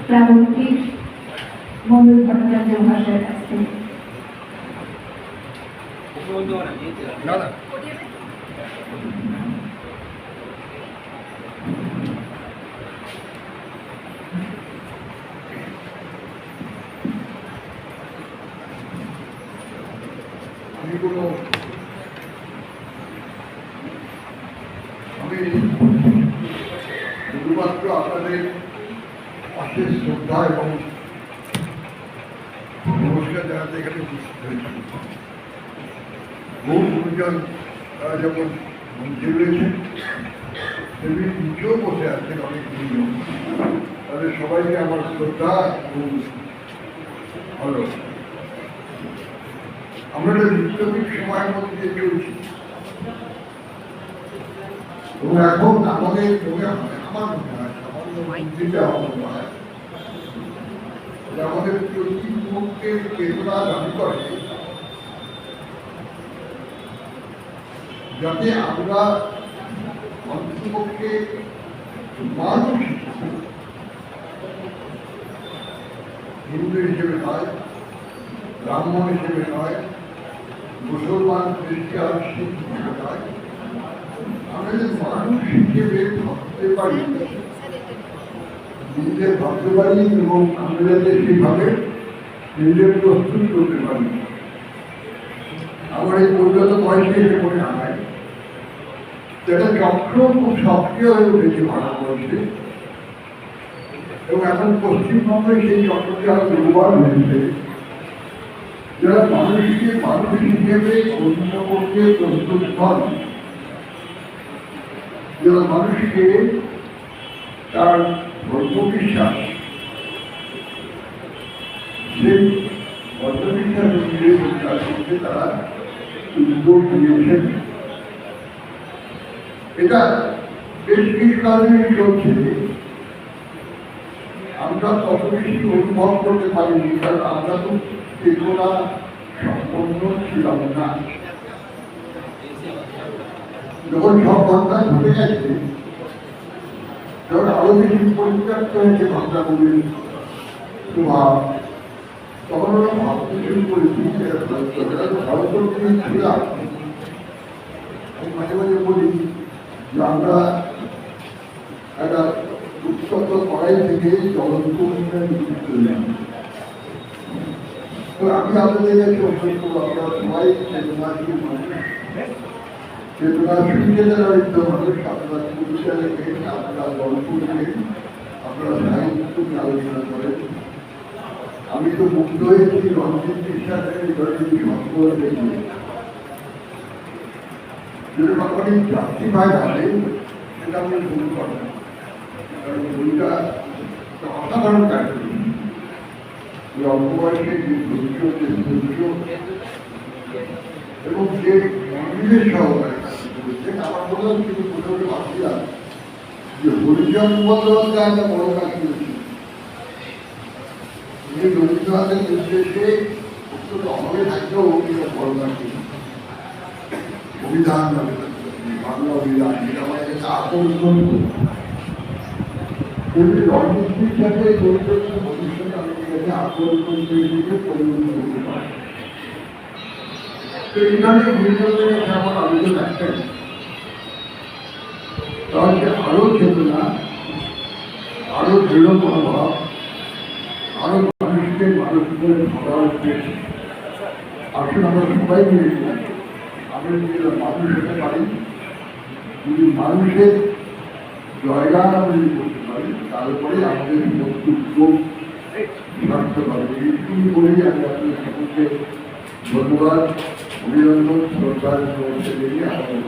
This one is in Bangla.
প্রাবন্ধিক মন্ডল ভট্টাচার্য মহাশয়ের কাছ থেকে। আমি শুধুমাত্র আপনাদের অশেষ শ্রদ্ধা এবং নমস্কার জানাতে এখানে উপস্থিত হয়েছি। বহু গুরুজন তারা যেমন মঞ্চে রয়েছেন তেমনি নিচেও বসে আছেন অনেক গুরুজন, তাদের সবাইকে আমার শ্রদ্ধা এবং ভালো। আমরা একটা বিপ্লবী সময়ের মধ্যে দিয়ে চলছি এবং এখন আমাদের আমার আমাদের প্রতি মুহূর্তের চেতনা দাবি করে যাতে আমরা অন্তপক্ষে মানুষ হিন্দু হিসেবে নয়, ব্রাহ্মণ হিসেবে নয়, মুসলমান খ্রিস্টান শিখ হিসেবে নয়, আমরা যে মানুষ হিসেবে ভাবতে পারি, নিজেদের ভাবতে পারি এবং আমরা যাতে সেইভাবে নিজেদের প্রস্তুত করতে পারি। আমার এই কলকাতা বয়সে এসে মনে হয় যেটা চক্র খুব সক্রিয় হয়ে উঠেছে ভারতবর্ষে এবং এখন পশ্চিমবঙ্গে সেই চক্রটি আরো দুর্বল হয়েছে। যারা মানুষকে মানুষ হিসেবে গণ্য করতে প্রস্তুত হন, যারা মানুষকে তার ধর্মবিশ্বাস সেই ধর্মবিশ্বাস মিলে কাজ করতে তারা উদ্যোগ নিয়েছেন। এটা বেশ কিছু কারণে চলছে, আমরা তত বেশি অনুভব করতে পারিনি কারণ আমরা তো চেতনা সম্পন্ন ছিলাম না। যখন সব ঘটনা ঘটে গেছে, যখন আরো বেশি পরিত্যক্ত হয়েছে ঘটনাগুলির প্রভাব, তখন আমরা ভাবতে শুরু করেছি ভারতবর্ষে ছিলাম। আমি মাঝে মাঝে বলি যে আমরা একটা উত্তপ্ত কড়াই থেকে জ্বলন্ত আমি আপনাদের কাছে অনুরোধ করবো, আপনারা সবাই চেতনাশীল মানুষ, চেতনাশীল চেতনারিত মানুষ, আপনারা পুরুষে লেখেন, আপনারা গল্প লেখেন, আপনারা সাহিত্য নিয়ে আলোচনা করেন। আমি তো মুগ্ধ হয়েছি রঞ্জিত বিশ্বাসের সম্পর্ক দেখে, যদি কখনই জাস্টিফাই হবে সেটা আপনি ভুল করেন, কারণ ভুলটা অসাধারণ কাজ অল্প বয়সে যে ধৈর্য, যে ধৈর্য এবং যে মন্দিরের সহকারে কাজ করেছেন, আমার মনে হয় কিন্তু কোথাও ভাবছিলাম যে হরিজন বন্দ্যোপাধ্যায় একটা বড় কাজ করেছিল। তিনি রবীন্দ্রনাথের নির্দেশে অত্যন্ত অভাবে থাকলেও বড় কাজ করেছেন। অভিধান বাংলা অভিধান, এটা আমার কাছে আকর্ষণ। তেমনি রণনীতির সাথে জড়িত ভবিষ্যতে আমাদের কাছে আকর্ষণ তৈরিকে পরিণত করতে পারে। তো এইখানে হরিজনদের কাছে আমার আবেদন একটাই, তাহলে আরো চেতনা, আরো দৃঢ় মনোভাব, আরো মানুষকে মানুষ করে ভাবা উচিত। আসলে আমরা সবাই মিলে আমরা নিজেরা মানুষ হতে পারি, যদি মানুষের জয়গান আমরা যদি করতে পারি, তারপরে আমাদের বক্তব্য থাকতে পারবে। এইটুকু বলেই আমি আপনাদের সকলকে ধন্যবাদ, অভিনন্দন, শ্রদ্ধার নিয়ে আমার